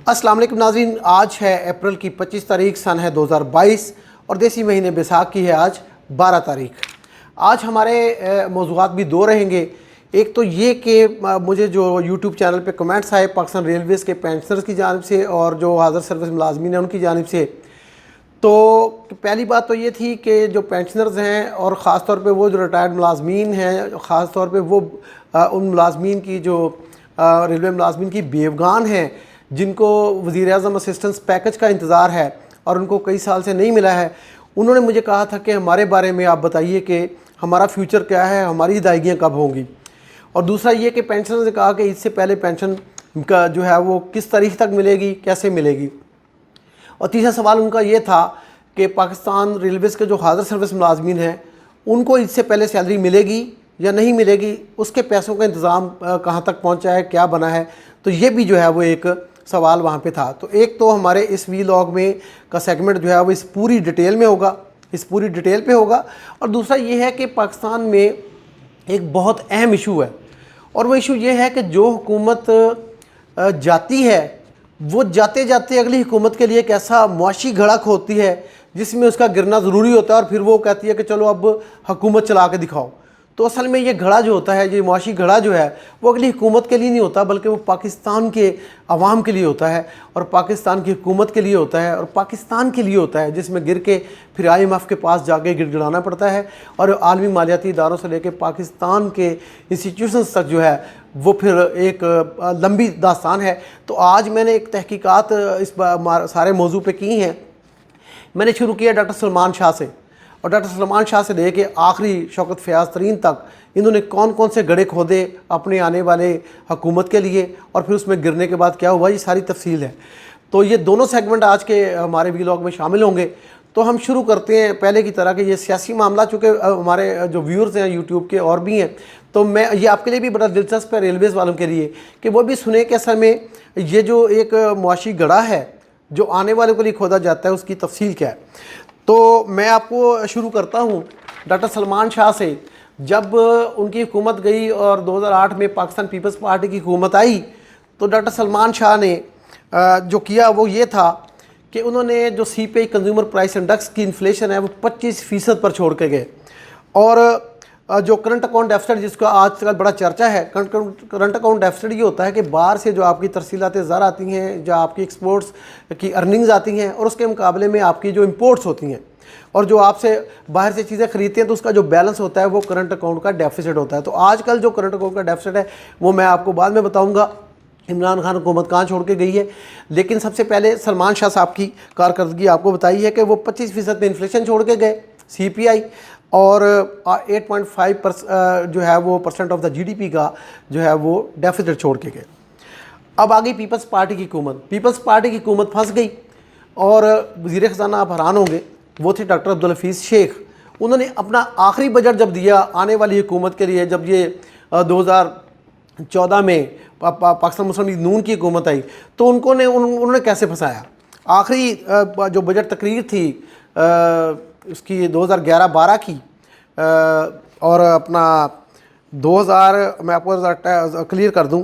अस्सलाम वालेकुम नाज़रीन, आज है अप्रैल की 25 तारीख, सन है 2022 और देसी महीने बैसाख की है आज 12 तारीख। आज हमारे मौज़ूआत भी दो रहेंगे। एक तो ये कि मुझे जो यूट्यूब चैनल पे कमेंट्स आए पाकिस्तान रेलवेज़ के पेंशनर्स की जानिब से और जो हाज़िर सर्विस मुलाजमीन हैं उनकी जानिब से, तो पहली बात तो ये थी कि जो पेंशनर्स हैं और ख़ास तौर पे वो जो रिटायर्ड मुलाजमीन हैं, ख़ास तौर पे वो उन मुलाजमीन की जो रेलवे मुलाजमीन की बेवगान हैं जिनको वज़ीर-ए-आज़म असिस्टेंस पैकेज का इंतज़ार है और उनको कई साल से नहीं मिला है, उन्होंने मुझे कहा था कि हमारे बारे में आप बताइए कि हमारा फ्यूचर क्या है, हमारी अदायगियाँ कब होंगी। और दूसरा ये कि पेंशनर्स ने कहा कि इससे पहले पेंशन का जो है वो किस तारीख तक मिलेगी, कैसे मिलेगी। और तीसरा सवाल उनका ये था कि पाकिस्तान रेलवेज़ के जो हाज़िर सर्विस मुलाजमीन हैं उनको इससे पहले सैलरी मिलेगी या नहीं मिलेगी, उसके पैसों का इंतज़ाम कहाँ तक पहुँचा है, क्या बना है। तो ये भी जो है वो एक सवाल वहाँ पे था। तो एक तो हमारे इस वीलॉग में का सेगमेंट जो है वो इस पूरी डिटेल में होगा, इस पूरी डिटेल पे होगा। और दूसरा ये है कि पाकिस्तान में एक बहुत अहम इशू है और वो इशू ये है कि जो हुकूमत जाती है वो जाते जाते अगली हुकूमत के लिए एक ऐसा मुआशी घड़ा खोदती है जिसमें उसका गिरना ज़रूरी होता है और फिर वो कहती है कि चलो अब हुकूमत चला के दिखाओ। तो असल में ये घड़ा जो होता है, ये मुआशी घड़ा जो है वो अगली हुकूमत के लिए नहीं होता बल्कि वो पाकिस्तान के अवाम के लिए होता है और पाकिस्तान की हुकूमत के लिए होता है और पाकिस्तान के लिए होता है, जिसमें गिर के फिर IMF के पास जाके गिड़गिड़ाना पड़ता है और आलमी मालियाती इदारों से लेकर पाकिस्तान के इंस्टीट्यूशंस तक जो है वो फिर एक लंबी दास्तान है। तो आज मैंने एक तहकीकात इस सारे मौजू पे की हैं। मैंने शुरू किया डॉक्टर सलमान शाह से और डॉक्टर सलमान शाह से लेके आखिरी शौकत फयाज़ तरीन तक इन्होंने कौन कौन से गड्ढे खोदे अपने आने वाले हुकूमत के लिए और फिर उसमें गिरने के बाद क्या हुआ, ये सारी तफसील है। तो ये दोनों सेगमेंट आज के हमारे व्लॉग में शामिल होंगे। तो हम शुरू करते हैं पहले की तरह कि ये सियासी मामला, चूँकि हमारे जो व्यूअर्स हैं यूट्यूब के और भी हैं, तो मैं ये आपके लिए भी बड़ा दिलचस्प है रेलवेज़ वालों के लिए कि वो भी सुने कि असल में ये जो एक मुआशी गड़ा है जो आने वालों के लिए खोदा जाता है उसकी तफसील क्या है। तो मैं आपको शुरू करता हूँ डॉक्टर सलमान शाह से। जब उनकी हुकूमत गई और 2008 में पाकिस्तान पीपल्स पार्टी की हुकूमत आई तो डॉक्टर सलमान शाह ने जो किया वो ये था कि उन्होंने जो CPI कंज्यूमर प्राइस इंडेक्स की इन्फ्लेशन है वो 25% पर छोड़ के गए। और जो करंट अकाउंट डेफिसिट जिसका आजकल बड़ा चर्चा है, करंट अकाउंट डेफिसिट ये होता है कि बाहर से जो आपकी तरसीलात ज़र आती हैं, जो आपकी एक्सपोर्ट्स की अर्निंग्स आती हैं और उसके मुकाबले में आपकी जो इंपोर्ट्स होती हैं और जो आपसे बाहर से चीज़ें खरीदते हैं तो उसका जो बैलेंस होता है वो करंट अकाउंट का डेफिसिट होता है। तो आजकल जो करंट अकाउंट का डेफिसिट है वो मैं आपको बाद में बताऊँगा इमरान खान हुकूमत कहाँ छोड़ के गई है। लेकिन सबसे पहले सलमान शाह साहब की कारकर्दगी आपको बताई है कि वो 25% में इन्फ्लेशन छोड़ के गए CPI और 8.5 जो है वो % ऑफ द GDP का जो है वो डेफिसिट छोड़ के गए। अब आ गई पीपल्स पार्टी की हुकूमत। पीपल्स पार्टी की हुकूमत फंस गई और वज़ीर ख़जाना आप हैरान होंगे, वो थे डॉक्टर अब्दुल हफीज़ शेख। उन्होंने अपना आखिरी बजट जब दिया आने वाली हुकूमत के लिए, जब ये 2014 में पाकिस्तान मुस्लिम लीग नून की हुकूमत आई तो उन्होंने कैसे फंसाया। आखिरी जो बजट तकरीर थी उसकी 2011-12 की और अपना 2000 मैं आपको क्लियर कर दूं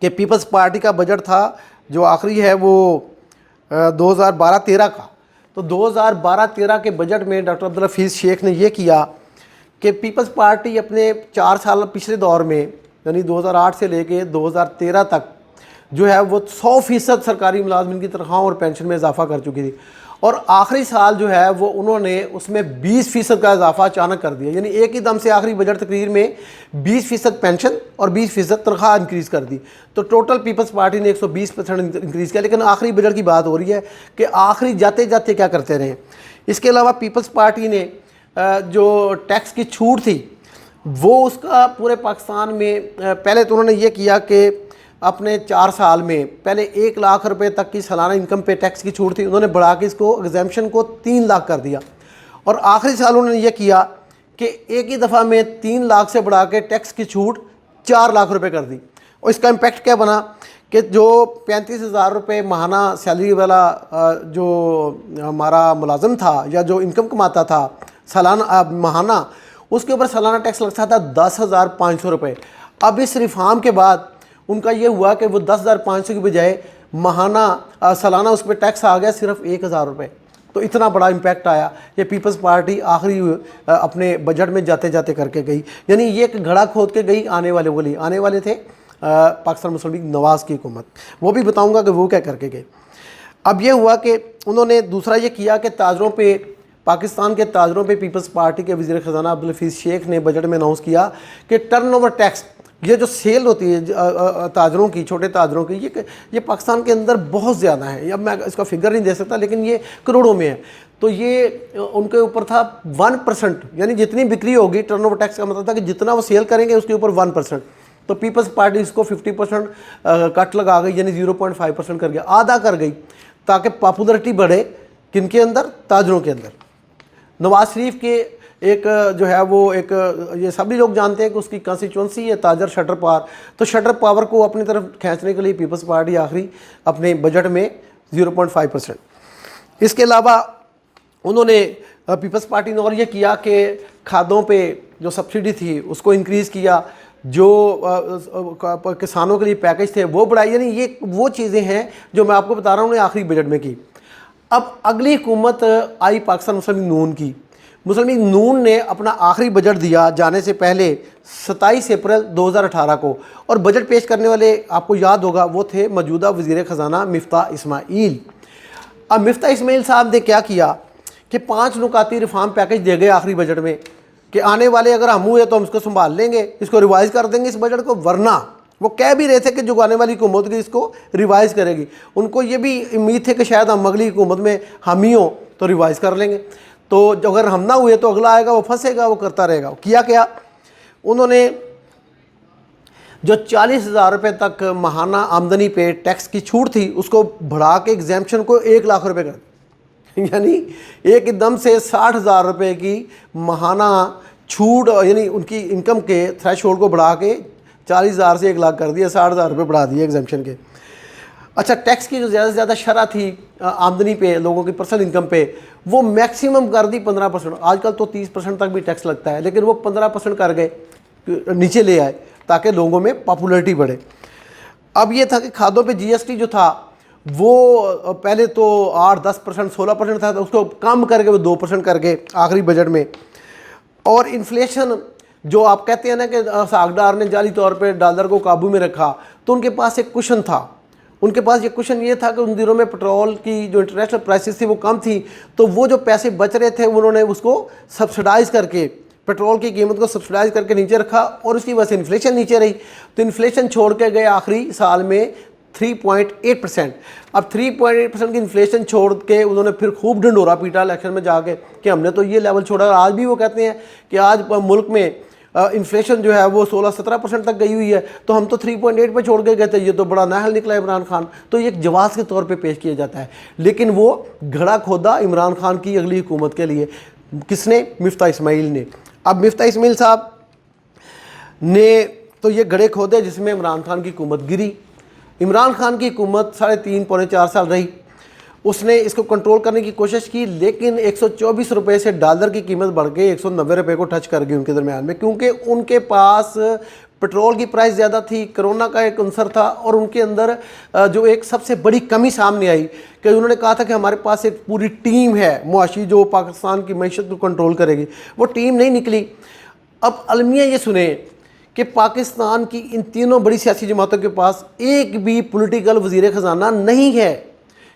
कि पीपल्स पार्टी का बजट था जो आखिरी है वो 2012-13 का। तो 2012-13 के बजट में डॉक्टर अब्दुल हफीज़ शेख ने ये किया कि पीपल्स पार्टी अपने 4 साल पिछले दौर में यानी 2008 से लेके 2013 तक जो है वो 100% सरकारी मुलाजमिन की तनख्वाहों और पेंशन में इजाफा कर चुकी थी और आखिरी साल जो है वो उन्होंने उसमें 20% का इजाफा अचानक कर दिया। यानी एक ही दम से आखिरी बजट तकरीर में 20% पेंशन और 20% तनख्वाह इंक्रीज़ कर दी। तो टोटल पीपल्स पार्टी ने 120% इंक्रीज़ किया। लेकिन आखिरी बजट की बात हो रही है कि आखिरी जाते जाते क्या करते रहे। इसके अलावा पीपल्स पार्टी ने जो टैक्स की छूट थी वो उसका पूरे पाकिस्तान में पहले तो उन्होंने ये किया कि अपने 4 साल में पहले 1 लाख रुपए तक की सालाना इनकम पे टैक्स की छूट थी, उन्होंने बढ़ा के इसको एग्जेम्पशन को 3 लाख कर दिया। और आखिरी साल उन्होंने ये किया कि एक ही दफ़ा में 3 लाख से बढ़ा के टैक्स की छूट 4 लाख रुपए कर दी। और इसका इम्पेक्ट क्या बना कि जो 35,000 रुपये माहाना सैलरी वाला जो हमारा मुलाजम था या जो इनकम कमाता था सालाना माहाना, उसके ऊपर सालाना टैक्स लगता था 10,500 रुपये। अब इस रिफॉर्म के बाद उनका ये हुआ कि वो 10,500 की बजाय महाना सालाना उस पर टैक्स आ गया सिर्फ 1000 रुपये। तो इतना बड़ा इम्पैक्ट आया। ये पीपल्स पार्टी आखिरी अपने बजट में जाते जाते करके गई, यानी ये एक घड़ा खोद के गई आने वाले के लिए। आने वाले थे पाकिस्तान मुस्लिम लीग नवाज़ की हुकूमत, वो भी बताऊंगा कि वो क्या करके गए। अब ये हुआ कि उन्होंने दूसरा ये किया कि ताजरों पे, पाकिस्तान के ताजरों पे पीपल्स पार्टी के वज़ीर ख़जाना अब्दुल हफीज़ शेख ने बजट में अनाउंस किया कि टर्नओवर टैक्स, ये जो सेल होती है ताजरों की, छोटे ताजरों की, ये पाकिस्तान के अंदर बहुत ज़्यादा है। अब मैं इसका फिगर नहीं दे सकता, लेकिन ये करोड़ों में है। तो ये उनके ऊपर था 1%, यानी जितनी बिक्री होगी, टर्नओवर टैक्स का मतलब था कि जितना वो सेल करेंगे उसके ऊपर 1%। तो पीपल्स पार्टी इसको 50% कट लगा गई, यानी 0.5% कर गया, आधा कर गई, ताकि पॉपुलरिटी बढ़े किनके अंदर, ताजरों के अंदर। नवाज शरीफ के एक जो है वो एक, ये सभी लोग जानते हैं कि उसकी कंस्टिट्यूंसी है ताजर शटर पावर, तो शटर पावर को अपनी तरफ खींचने के लिए पीपल्स पार्टी आखिरी अपने बजट में 0.5%। इसके अलावा उन्होंने पीपल्स पार्टी ने और ये किया कि खादों पे जो सब्सिडी थी उसको इंक्रीज़ किया, जो किसानों के लिए पैकेज थे वो बढ़ाए। यानी ये वो चीज़ें हैं जो मैं आपको बता रहा हूँ, आखिरी बजट में की। अब अगली हुकूमत आई पाकिस्तान मुस्लिम लीग नून की। मुस्लिम लीग नून ने अपना आखिरी बजट दिया जाने से पहले 27 अप्रैल 2018 को, और बजट पेश करने वाले आपको याद होगा वो थे मौजूदा वज़ीर ख़जाना मिफ्ताह इस्माइल। अब मिफ्ताह इस्माइल साहब ने क्या किया कि 5 नुकाती रिफॉर्म पैकेज दे गए आखिरी बजट में कि आने वाले अगर हम हुए तो हम इसको संभाल लेंगे, इसको रिवाइज़ कर देंगे इस बजट को, वरना वो कह भी रहे थे कि जो आने वाली हुकूमत की इसको रिवाइज़ करेगी। उनको ये भी उम्मीद थे कि शायद हम अगली हुकूमत में हम ही हों तो रिवाइज़ कर लेंगे, तो अगर हम ना हुए तो अगला आएगा वो फंसेगा, वो करता रहेगा। किया क्या उन्होंने, जो 40,000 रुपये तक माहाना आमदनी पे टैक्स की छूट थी उसको बढ़ा के एग्जाम्पशन को 1 लाख रुपये कर, यानी एकदम से 60,000 रुपये की माहाना छूट, यानी उनकी इनकम के थ्रेशोल्ड को बढ़ा के 40,000 से 1 लाख कर दिया, 60,000 रुपये बढ़ा दिए एग्जाम्पशन के। अच्छा, टैक्स की जो ज़्यादा से ज़्यादा शरह थी आमदनी पे, लोगों की पर्सनल इनकम पे, वो मैक्सिमम कर दी 15%। आजकल तो 30% तक भी टैक्स लगता है, लेकिन वो 15% कर गए, नीचे ले आए ताकि लोगों में पॉपुलरिटी बढ़े। अब ये था कि खादों पे जीएसटी जो था वो पहले तो 8-10%, 16% था, तो उसको कम करके वो 2% करके आखिरी बजट में। और इन्फ्लेशन जो आप कहते हैं ना कि सागदार ने जाली तौर पे डॉलर को काबू में रखा, तो उनके पास एक कुशन था। उनके पास ये क्वेश्चन ये था कि उन दिनों में पेट्रोल की जो इंटरनेशनल प्राइसेस थी वो कम थी, तो वो जो पैसे बच रहे थे उन्होंने उसको सब्सिडाइज़ करके, पेट्रोल की कीमत को सब्सिडाइज़ करके नीचे रखा, और उसकी वजह से इन्फ्लेशन नीचे रही। तो इन्फ्लेशन छोड़ के गए आखिरी साल में 3.8%। अब 3.8% की इन्फ्लेशन छोड़ के उन्होंने फिर खूब ढंढोरा पीटा इलेक्शन में जाके कि हमने तो ये लेवल छोड़ा। आज भी वो कहते हैं कि आज मुल्क में इन्फ्लेशन जो है वो 16-17% तक गई हुई है, तो हम तो 3.8 पे छोड़ के गए थे, ये तो बड़ा नाहल निकला इमरान खान। तो ये एक जवाब के तौर पे पेश किया जाता है, लेकिन वो घड़ा खोदा इमरान खान की अगली हुकूमत के लिए। किसने? मिफ्ताह इस्माइल ने। अब मिफ्ताह इस्माइल साहब ने तो ये घड़े खोदे जिसमें इमरान खान की हुकूमत गिरी। इमरान खान की हुकूमत 3.5-4 साल रही, उसने इसको कंट्रोल करने की कोशिश की, लेकिन 124 रुपये से डॉलर की कीमत बढ़ के 190 रुपये को टच कर गई उनके दरमियान में, क्योंकि उनके पास पेट्रोल की प्राइस ज़्यादा थी, कोरोना का एक अंसर था, और उनके अंदर जो एक सबसे बड़ी कमी सामने आई कि उन्होंने कहा था कि हमारे पास एक पूरी टीम है मुआशी जो पाकिस्तान की मईशत को कंट्रोल करेगी, वो टीम नहीं निकली। अब अलमिया ये सुने कि पाकिस्तान की इन तीनों बड़ी सियासी जमातों के पास एक भी पॉलिटिकल वज़ीर ख़जाना नहीं है।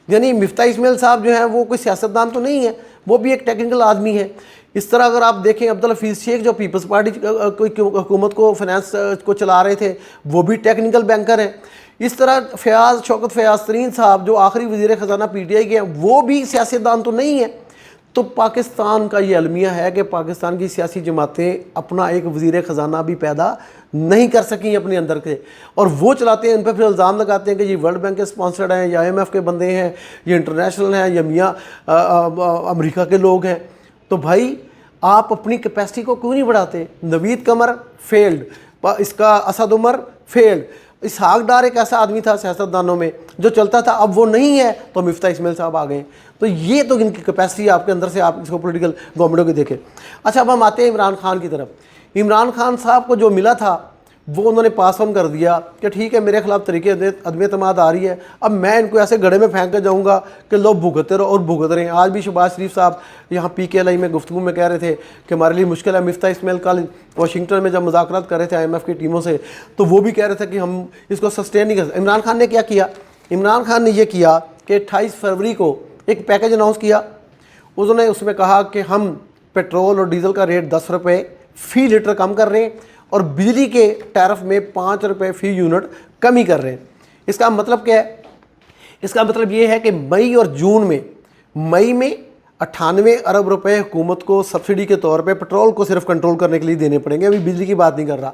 यानी मिफ्ताह इस्माइल साहब जो हैं वो कोई सियासतदान तो नहीं है, वो भी एक टेक्निकल आदमी है। इस तरह अगर आप देखें अब्दुल हफीज़ शेख जो पीपल्स पार्टी हुकूमत को फाइनेंस को चला रहे थे, वो भी टेक्निकल बैंकर हैं। इस तरह शौकत फयाज़ तरीन साहब जो आखिरी वज़ीर ख़जाना PTI के हैं, वो भी सियासतदान तो नहीं है। तो पाकिस्तान का ये अलमिया है कि पाकिस्तान की सियासी जमातें अपना एक वज़ीर ख़जाना भी पैदा नहीं कर सकी अपने अंदर के, और वो चलाते हैं, इन पर फिर इल्ज़ाम लगाते हैं कि ये वर्ल्ड बैंक के स्पॉन्सर्ड हैं, या IMF के बंदे हैं, ये इंटरनेशनल हैं, या मियाँ अमेरिका के लोग हैं। तो भाई आप अपनी कैपेसिटी को क्यों नहीं बढ़ाते? नवीद कमर फेल्ड, इसका असद उमर फेल्ड, इसहाक डार एक ऐसा आदमी था सियासतदानों में जो चलता था, अब वो नहीं है, तो मिफ्ताह इस्माइल साहब आ गए। तो ये तो इनकी कैपेसिटी आपके अंदर से, आप इसको पॉलिटिकल गवर्नमेंटों की देखें। अच्छा, अब हम आते हैं इमरान खान की तरफ। इमरान खान साहब को जो मिला था वो उन्होंने पास ऑन कर दिया कि ठीक है मेरे खिलाफ तरीके अदम एतमाद आ रही है, अब मैं इनको ऐसे गड्ढे में फेंक कर जाऊँगा कि लोग भुगतते रहो और भुगत रहे हैं। आज भी शहबाज शरीफ साहब यहाँ PKI में गुफ्तगू में कह रहे थे कि हमारे लिए मुश्किल है। मिफ्ता इस्माइल कल वाशिंगटन में जब मुज़ाकरात कर रहे थे IMF की टीमों से, तो वो भी कह रहे थे कि हम इसको सस्टेन नहीं कर सकते। इमरान खान ने क्या किया? इमरान खान ने यह किया कि 28 फरवरी को एक पैकेज अनाउंस किया। उन्होंने उसमें कहा कि हम पेट्रोल और डीजल का रेट 10 रुपये फ़ी लीटर कम कर रहे हैं और बिजली के टैरिफ में 5 रुपये फ़ी यूनिट कमी कर रहे हैं। इसका मतलब क्या है? इसका मतलब ये है कि मई और जून में 98 अरब रुपए हुकूमत को सब्सिडी के तौर पे पेट्रोल को सिर्फ कंट्रोल करने के लिए देने पड़ेंगे। अभी बिजली की बात नहीं कर रहा।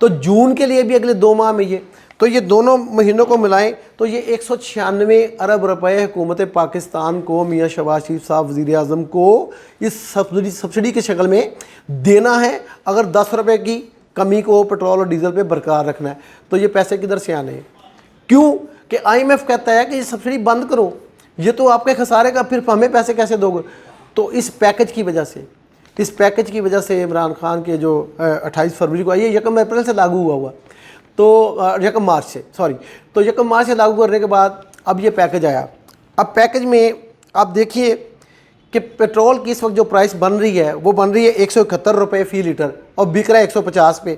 तो जून के लिए भी अगले 2 माह में ये दोनों महीनों को मिलाएं तो ये 196 अरब रुपए हुकूमत पाकिस्तान को, मियाँ शहबाज शरीफ साहब वज़ीर आज़म को इस सब्सिडी की शक्ल में देना है। अगर 10 रुपये की कमी को पेट्रोल और डीजल पे बरकरार रखना है तो ये पैसे किधर से आने हैं? क्यों कि IMF कहता है कि ये सब्सिडी बंद करो, ये तो आपके खसारे का, फिर हमें पैसे कैसे दोगे? तो इस पैकेज की वजह से इमरान खान के जो 28 फरवरी को आई है, 1 अप्रैल से लागू हुआ तो 1 मार्च से, तो 1 मार्च से लागू करने के बाद अब ये पैकेज आया। अब पैकेज में आप देखिए कि पेट्रोल की इस वक्त जो प्राइस बन रही है वो बन रही है 171 रुपये फ़ी लीटर और बिक रहा है 150 पे।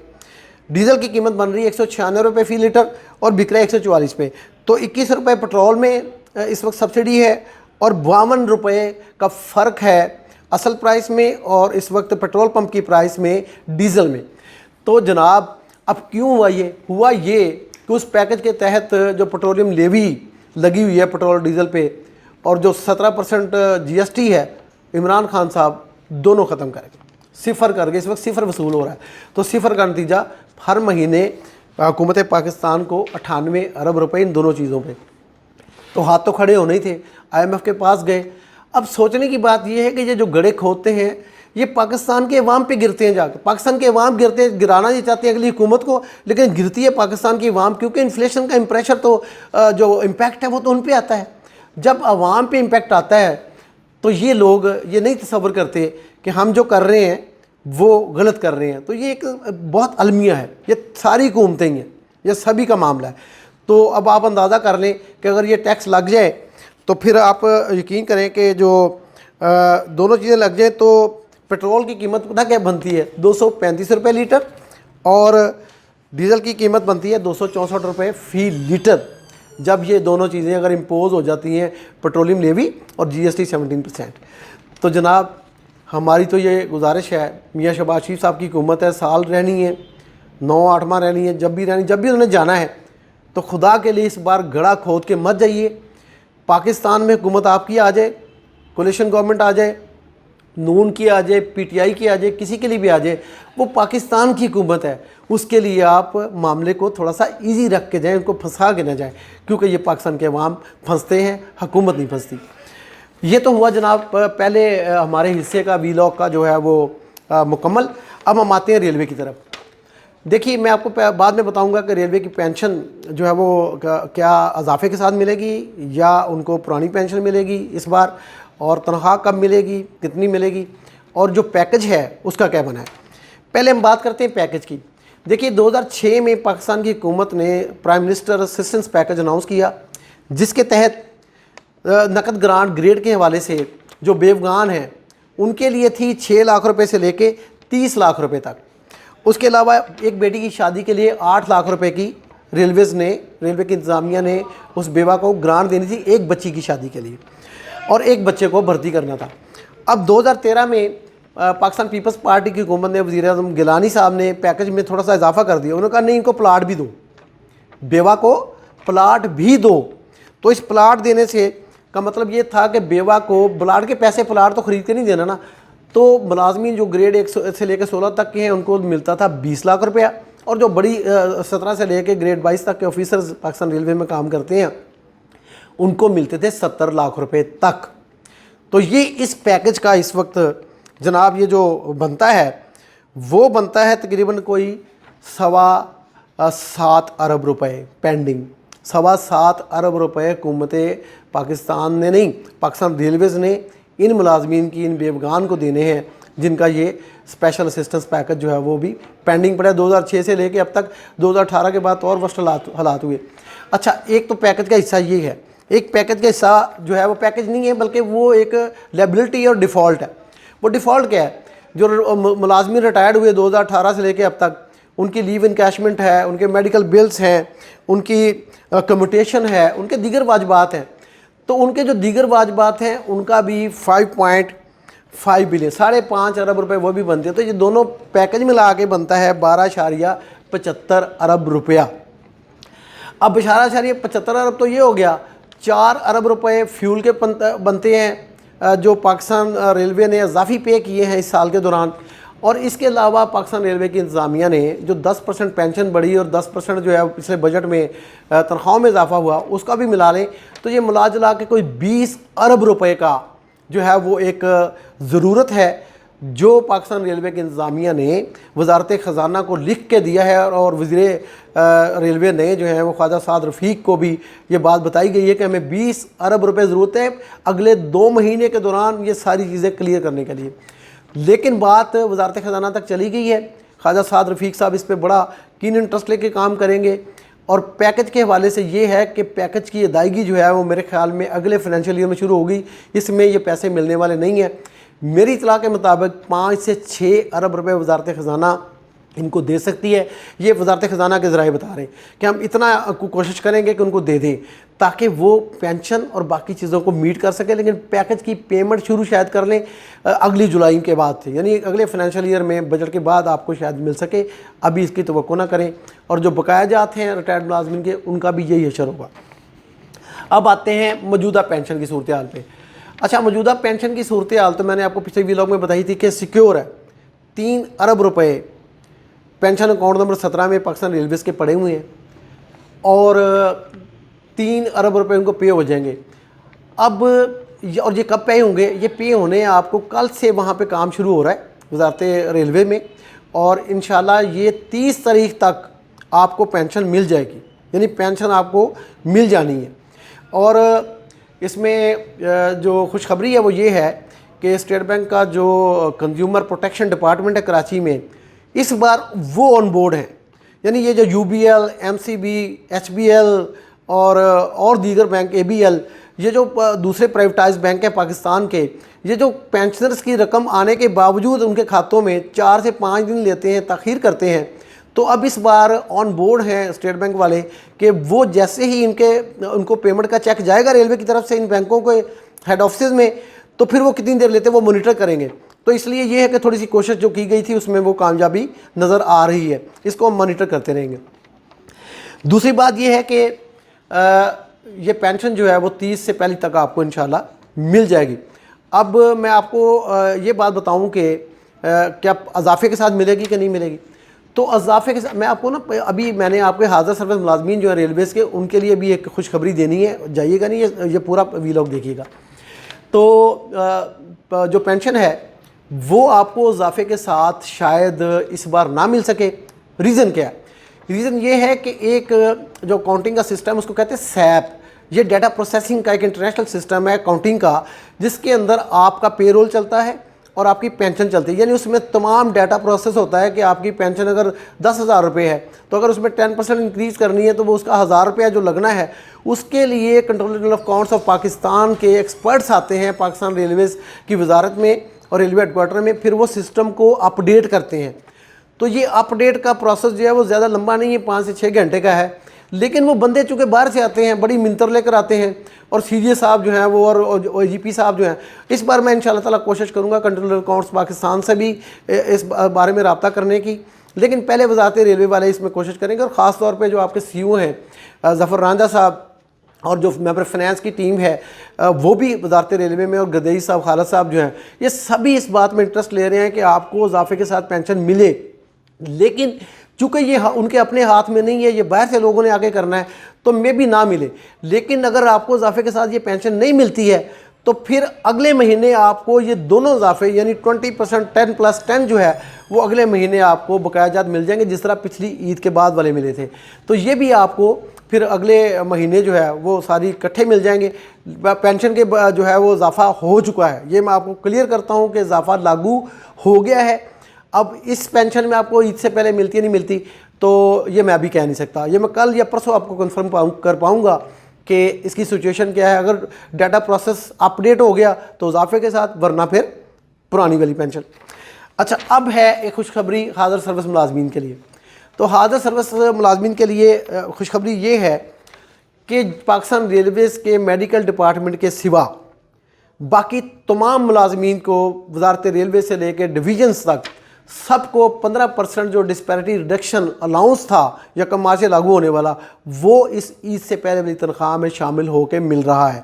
डीजल की कीमत बन रही है 196 रुपये फ़ी लीटर और बिक रहा है 144 पे। तो 21 रुपये पेट्रोल में इस वक्त सब्सिडी है और 52 रुपये का फ़र्क है असल प्राइस में और इस वक्त पेट्रोल पंप की प्राइस में डीजल में। तो जनाब अब क्यों हुआ ये कि उस पैकेज के तहत जो पेट्रोलियम लेवी लगी हुई है पेट्रोल डीजल पे और जो 17% GST है, इमरान खान साहब दोनों ख़त्म करेंगे, सिफर करके। इस वक्त सिफर वसूल हो रहा है। तो सिफर का नतीजा हर महीने हुकूमत पाकिस्तान को 98 अरब रुपए इन दोनों चीज़ों पे। तो हाथ तो खड़े होने ही थे, IMF के पास गए। अब सोचने की बात यह है कि ये जो गड़े खोदते हैं ये पाकिस्तान के अवाम पे गिरते हैं जाकर। पाकिस्तान के अवाम गिरते हैं, गिराना नहीं चाहते अगली हुकूमत को, लेकिन गिरती है पाकिस्तान की अवाम, क्योंकि इन्फ्लेशन का इम्प्रेशर तो जो इम्पैक्ट है वो तो उन पर आता है। जब अवाम पे इम्पैक्ट आता है तो ये लोग ये नहीं तसव्वुर करते कि हम जो कर रहे हैं वो गलत कर रहे हैं। तो ये एक बहुत अलमिया है, ये सारी हुकूमतें ही हैं, ये सभी का मामला है। तो अब आप अंदाज़ा कर लें कि अगर ये टैक्स लग जाए तो फिर आप यकीन करें कि जो दोनों चीज़ें लग जाए तो पेट्रोल की कीमत पता क्या बनती है? 235 रुपये लीटर और डीजल की कीमत बनती है 264 रुपये फ़ी लीटर। जब ये दोनों चीज़ें अगर इम्पोज हो जाती हैं, पेट्रोलियम लेवी और GST 17%, तो जनाब हमारी तो ये गुजारिश है, मियाँ शहबाज शरीफ साहब की हुकूमत है, साल रहनी है, 9-8 माह रहनी है, जब भी उन्होंने जाना है तो खुदा के लिए इस बार गड़ा खोद के मत जाइए। पाकिस्तान में हुकूमत आपकी आ जाए, कोलिशन गवर्नमेंट आ जाए, नून की आ जाए, PTI की आ जाए, किसी के लिए भी आ जाए, वो पाकिस्तान की हुकूमत है। उसके लिए आप मामले को थोड़ा सा इजी रख के जाएं, उनको फंसा के ना जाएं, क्योंकि ये पाकिस्तान के अवाम फंसते हैं, हुकूमत नहीं फंसती। ये तो हुआ जनाब पहले हमारे हिस्से का वीलॉग का जो है वो मुकम्मल। अब हम आते हैं रेलवे की तरफ। देखिए मैं आपको बाद में बताऊंगा कि रेलवे की पेंशन जो है वो क्या इजाफे के साथ मिलेगी या उनको पुरानी पेंशन मिलेगी इस बार, और तनख्वाह कब मिलेगी, कितनी मिलेगी, और जो पैकेज है उसका क्या बना है। पहले हम बात करते हैं पैकेज की। देखिए 2006 में पाकिस्तान की हुकूमत ने prime minister assistance package announce किया, जिसके तहत नकद ग्रांट ग्रेड के हवाले से जो बेवगान हैं उनके लिए थी 6 लाख रुपए से लेके 30 लाख रुपए तक। उसके अलावा एक बेटी की शादी के लिए 8 लाख रुपए की रेलवे की इंतज़ामिया ने उस बेवा को ग्रांट देनी थी एक बच्ची की शादी के लिए, और एक बच्चे को भर्ती करना था। अब 2013 में पाकिस्तान पीपल्स पार्टी की हुकूमत ने, वज़ीर आज़म गिलानी साहब ने पैकेज में थोड़ा सा इजाफा कर दिया। उन्होंने कहा नहीं, इनको प्लाट भी दो, बेवा को प्लाट भी दो। तो इस प्लाट देने से का मतलब ये था कि बेवा को प्लाट के पैसे, प्लाट तो ख़रीद के नहीं देना ना। तो मुलाजमीन जो ग्रेड 1 से लेकर 16 तक के हैं उनको मिलता था 20 लाख रुपया, और जो बड़ी 17 से लेकर ग्रेड 22 तक के ऑफिसर्स पाकिस्तान रेलवे में काम करते हैं उनको मिलते थे 70 लाख रुपए तक। तो ये इस पैकेज का इस वक्त जनाब ये जो बनता है वो बनता है तकरीबन कोई 7.25 अरब रुपए पेंडिंग। 7.25 अरब रुपए हुकूमत पाकिस्तान ने नहीं, पाकिस्तान रेलवेज़ ने इन मुलाजमीन की, इन बेवगान को देने हैं जिनका ये स्पेशल असिस्टेंस पैकेज जो है वो भी पेंडिंग पड़ा है। 2006 से लेके अब तक 2018 के बाद तो और वर्स्ट हालात हुए। अच्छा, एक तो पैकेज का हिस्सा ये है, एक पैकेज का हिस्सा जो है वो पैकेज नहीं है बल्कि वो एक लायबिलिटी और डिफ़ॉल्ट है। वो डिफ़ॉल्ट क्या है, जो मुलाजमी रिटायर्ड हुए 2018 से लेके अब तक, उनकी लीव इनकैशमेंट है, उनके मेडिकल बिल्स हैं, उनकी कम्यूटेशन है, उनके दीगर वाजबात हैं। तो उनके जो दीगर वाजबात हैं उनका भी 5.5 बिलियन, 5.5 अरब रुपए वो भी बनते हैं। तो ये दोनों पैकेज मिला के बनता है 12.75 अरब रुपया। अब 12.75 अरब तो ये हो गया, 4 अरब रुपए फ्यूल के बनते हैं जो पाकिस्तान रेलवे ने इजाफी पे किए हैं इस साल के दौरान। और इसके अलावा पाकिस्तान रेलवे की इंतज़ामिया ने जो 10% पेंशन बढ़ी और 10% जो है पिछले बजट में तनख्वाहों में इजाफा हुआ, उसका भी मिला लें तो ये मिला जुला के कोई 20 अरब रुपए का जो है वो एक ज़रूरत है जो पाकिस्तान रेलवे की इंतज़ामिया ने वजारत ख़जाना को लिख के दिया है। और वज़ीर रेलवे ने जो है वो ख्वाजा साद रफ़ीक को भी ये बात बताई गई है कि हमें 20 अरब रुपए ज़रूरत है अगले 2 महीने के दौरान ये सारी चीज़ें क्लियर करने के लिए। लेकिन बात वजारत ख़जाना तक चली गई है। ख्वाजा साद रफ़ीक साहब इस पर बड़ा कीन इंटरेस्ट लेके काम करेंगे। और पैकेज के हवाले से ये है कि पैकेज की अदायगी जो है वो मेरे ख्याल में अगले फाइनेंशियल ईयर में शुरू होगी। इसमें ये पैसे मिलने वाले नहीं हैं। मेरी इतला के मुताबिक 5 से 6 अरब रुपए वजारत ख़जाना इनको दे सकती है। ये वजारत ख़जाना के ज़राए बता रहे हैं कि हम इतना कोशिश करेंगे कि उनको दे दें ताकि वो पेंशन और बाकी चीज़ों को मीट कर सके। लेकिन पैकेज की पेमेंट शुरू शायद कर लें अगली जुलाई के बाद से, यानी अगले फाइनेंशियल ईयर में बजट के बाद आपको शायद मिल सके। अभी इसकी तवक्को ना करें। और जो बकाया जाते हैं रिटायर्ड मुलाजमिन के, उनका भी यही असर होगा। अब आते हैं मौजूदा पेंशन की सूरत हाल पे। अच्छा, मौजूदा पेंशन की सूरत हाल तो मैंने आपको पिछले व्लॉग में बताई थी कि सिक्योर है। 3 अरब रुपए पेंशन अकाउंट नंबर 17 में पाकिस्तान रेलवेज़ के पड़े हुए हैं और 3 अरब रुपए उनको पे हो जाएंगे। अब और ये कब पे होंगे? ये पे होने आपको कल से वहाँ पे काम शुरू हो रहा है वजारत रेलवे में। और इंशाल्लाह ये 30 तारीख तक आपको पेंशन मिल जाएगी, यानी पेंशन आपको मिल जानी है। और इसमें जो खुशखबरी है वो ये है कि स्टेट बैंक का जो कंज्यूमर प्रोटेक्शन डिपार्टमेंट है कराची में, इस बार वो ऑन बोर्ड है। यानी ये जो UBL, MCB, HBL और दीगर बैंक, ABL, ये जो दूसरे प्राइवेटाइज बैंक हैं पाकिस्तान के, ये जो पेंशनर्स की रकम आने के बावजूद उनके खातों में 4 से 5 दिन लेते हैं, ताख़ीर करते हैं। तो अब इस बार ऑन बोर्ड हैं स्टेट बैंक वाले कि वो जैसे ही उनको पेमेंट का चेक जाएगा रेलवे की तरफ से इन बैंकों के हेड ऑफिस में, तो फिर वो कितनी देर लेते हैं वो मॉनिटर करेंगे। तो इसलिए ये है कि थोड़ी सी कोशिश जो की गई थी उसमें वो कामयाबी नज़र आ रही है। इसको हम मॉनिटर करते रहेंगे। दूसरी बात ये है कि ये पेंशन जो है वो 30 से पहले तक आपको इंशाल्लाह मिल जाएगी। अब मैं आपको ये बात बताऊं कि क्या अजाफे के साथ मिलेगी कि नहीं मिलेगी। तो अजाफे के साथ मैं आपको ना, अभी मैंने आपके हाज़िर सर्विस मुलाजमीन जो है रेलवेज़ के, उनके लिए भी एक खुशखबरी देनी है। जाइएगा नहीं, ये पूरा व्लॉग देखिएगा। तो जो पेंशन है वो आपको इजाफे के साथ शायद इस बार ना मिल सके। रीज़न क्या है? रीज़न ये है कि एक जो काउंटिंग का सिस्टम उसको कहते हैं SAP, ये डाटा प्रोसेसिंग का एक इंटरनेशनल सिस्टम है काउंटिंग का, जिसके अंदर आपका पेरोल चलता है और आपकी पेंशन चलती है। यानी उसमें तमाम डाटा प्रोसेस होता है कि आपकी पेंशन अगर 10,000 रुपये है तो अगर उसमें 10% इंक्रीज़ करनी है तो वो उसका 1,000 रुपया जो लगना है उसके लिए controller general of accounts of Pakistan के एक्सपर्ट्स आते हैं पाकिस्तान रेलवेज़ की वजारत में और रेलवे हेडक्वार्टर में, फिर वो सिस्टम को अपडेट करते हैं। तो ये अपडेट का प्रोसेस जो है वो ज़्यादा लंबा नहीं है, 5 से 6 घंटे का है। लेकिन वो बंदे चूँकि बाहर से आते हैं, बड़ी मिन्तर लेकर आते हैं। और CJ साहब जो हैं वो और OGP साहब जो हैं, इस बार मैं इंशाल्लाह ताला कोशिश करूँगा कंट्रोलर अकाउंट्स पाकिस्तान से भी इस बारे में रब्ता करने की। लेकिन पहले वजारत रेलवे वाले इसमें कोशिश करेंगे। और ख़ास तौर पर जो आपके CO हैं ज़फ़र रांझा साहब और जो मेंबर फाइनेंस की टीम है वो भी वजारत रेलवे में, और गदई साहब, खालिद साहब जो हैं, ये सभी इस बात में इंटरेस्ट ले रहे हैं कि आपको इजाफे के साथ पेंशन मिले। लेकिन चूँकि ये उनके अपने हाथ में नहीं है, ये बाहर से लोगों ने आगे करना है, तो मे भी ना मिले। लेकिन अगर आपको इजाफे के साथ ये पेंशन नहीं मिलती है तो फिर अगले महीने आपको ये दोनों इजाफे यानी 20% 10+10 जो है वो अगले महीने आपको बकाया जात मिल जाएंगे, जिस तरह पिछली ईद के बाद वाले मिले थे। तो ये भी आपको फिर अगले महीने जो है वो सारी इकट्ठे मिल जाएंगे। पेंशन के जो है वो इजाफा हो चुका है, ये मैं आपको क्लियर करता हूँ कि इजाफा लागू हो गया है। अब इस पेंशन में आपको ईद से पहले मिलती है नहीं मिलती, तो ये मैं अभी कह नहीं सकता, ये मैं कल या परसों आपको कंफर्म कर पाऊँगा कि इसकी सिचुएशन क्या है। अगर डाटा प्रोसेस अपडेट हो गया तो इजाफे के साथ, वरना फिर पुरानी वाली पेंशन। अच्छा, अब है एक खुशखबरी हाज़िर सर्विस मुलाजमीन के लिए। तो हाज़िर सर्विस मुलाजमीन के लिए खुशखबरी ये है कि पाकिस्तान रेलवेज़ के मेडिकल डिपार्टमेंट के सिवा बाकी तमाम मुलाजमीन को वजारत रेलवे से लेकर डिवीजन्स तक सबको 15% जो डिस्पैरिटी रिडक्शन अलाउंस था या कम माह से लागू होने वाला, वो इस ईद से पहले वाली तनख्वाह में शामिल होकर मिल रहा है।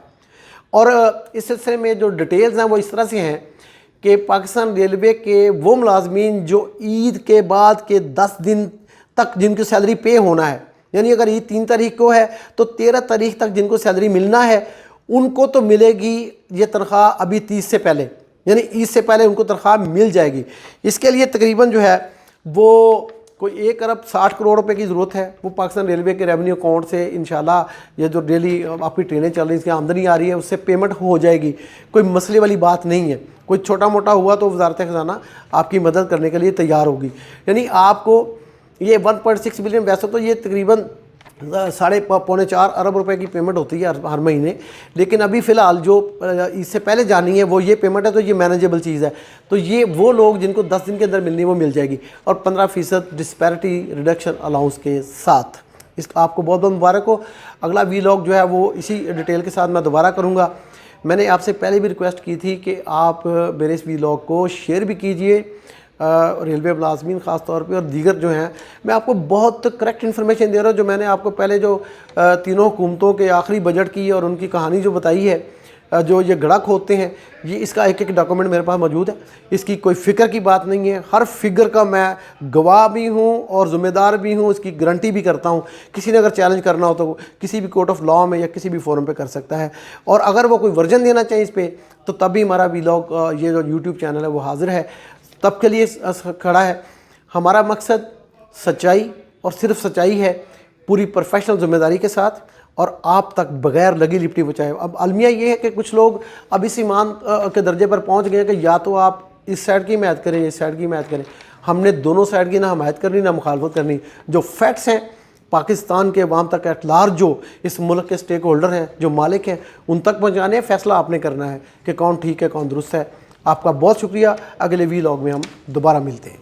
और इस सिलसिले में जो डिटेल्स हैं वो इस तरह से हैं कि पाकिस्तान रेलवे के वो मुलाजमीन जो ईद के बाद के 10 दिन तक जिनकी सैलरी पे होना है, यानी अगर ईद 3 तारीख को है तो 13 तारीख तक जिनको सैलरी मिलना है, उनको तो मिलेगी ये तनख्वाह अभी 30 से पहले, यानी ईद से पहले उनको तनख्वाह मिल जाएगी। इसके लिए तकरीबन जो है वो कोई 1 अरब 60 करोड़ रुपए की ज़रूरत है। वो पाकिस्तान रेलवे के रेवेन्यू अकाउंट से इंशाल्लाह ये जो डेली आपकी ट्रेनें चल रही हैं, इसकी आमदनी आ रही है, उससे पेमेंट हो जाएगी। कोई मसले वाली बात नहीं है। कोई छोटा मोटा हुआ तो वजारत ख़जाना आपकी मदद करने के लिए तैयार होगी। यानी आपको ये 1.6 बिलियन, वैसे तो ये तकरीबन 3.25-4 अरब रुपए की पेमेंट होती है हर महीने, लेकिन अभी फ़िलहाल जो इससे पहले जानी है वो ये पेमेंट है, तो ये मैनेजेबल चीज़ है। तो ये वो लोग जिनको 10 दिन के अंदर मिलनी है वो मिल जाएगी, और 15% डिस्पैरिटी रिडक्शन अलाउंस के साथ। इस आपको बहुत बहुत मुबारक हो। अगला वीलॉग जो है वो इसी डिटेल के साथ मैं दोबारा करूँगा। मैंने आपसे पहले भी रिक्वेस्ट की थी कि आप मेरे इस वीलॉग को शेयर भी कीजिए, रेलवे मुलाजमीन ख़ास तौर पे, और दीगर जो हैं, मैं आपको बहुत करेक्ट इन्फॉर्मेशन दे रहा हूँ। जो मैंने आपको पहले जो तीनों हुकूमतों के आखिरी बजट की और उनकी कहानी जो बताई है, जो ये गड़क होते हैं, ये इसका एक डॉक्यूमेंट मेरे पास मौजूद है। इसकी कोई फ़िक्र की बात नहीं है, हर फिगर का मैं गवाह भी हूँ और ज़िम्मेदार भी हूँ, इसकी गारंटी भी करता हूँ। किसी ने अगर चैलेंज करना हो तो किसी भी कोर्ट ऑफ लॉ में या किसी भी फोरम पे कर सकता है, और अगर वो कोई वर्जन देना चाहिए इस पर, तो तब भी हमारा वीलॉग ये जो यूट्यूब चैनल है वो हाजिर है, तब के लिए खड़ा है। हमारा मकसद सच्चाई और सिर्फ सच्चाई है, पूरी प्रोफेशनल जिम्मेदारी के साथ, और आप तक बगैर लगी लिपटी पहुँचाए। अब अलमिया ये है कि कुछ लोग अब इस ईमान के दर्जे पर पहुँच गए कि या तो आप इस साइड की हिमायत करें या इस साइड की हिमायत करें। हमने दोनों साइड की ना हिमायत करनी ना मुखालफत करनी। जो फैक्ट्स हैं पाकिस्तान के अवाम तक एट लार्ज, जो इस मुल्क के स्टेक होल्डर हैं, जो मालिक हैं, उन तक पहुँचाने, फैसला आपने करना है कि कौन ठीक है कौन दुरुस्त है। आपका बहुत शुक्रिया। अगले वीलॉग में हम दोबारा मिलते हैं।